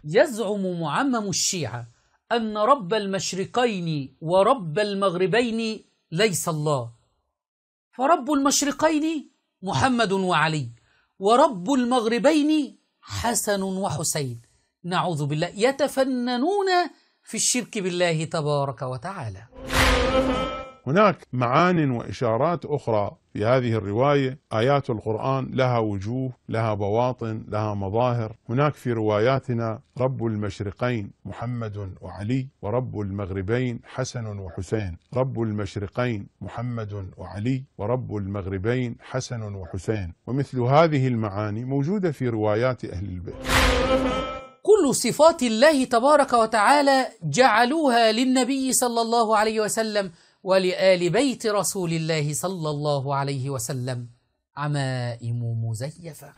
يزعم معمم الشيعة أن رب المشرقين ورب المغربين ليس الله، فرب المشرقين محمد وعلي، ورب المغربين حسن وحسين. نعوذ بالله، يتفننون في الشرك بالله تبارك وتعالى. هناك معان وإشارات أخرى في هذه الرواية. آيات القرآن لها وجوه، لها بواطن، لها مظاهر. هناك في رواياتنا رب المشرقين محمد وعلي، ورب المغربين حسن وحسين. رب المشرقين محمد وعلي، ورب المغربين حسن وحسين. ومثل هذه المعاني موجودة في روايات أهل البيت. كل صفات الله تبارك وتعالى جعلوها للنبي صلى الله عليه وسلم ولآل بيت رسول الله صلى الله عليه وسلم عمائم مزيفة.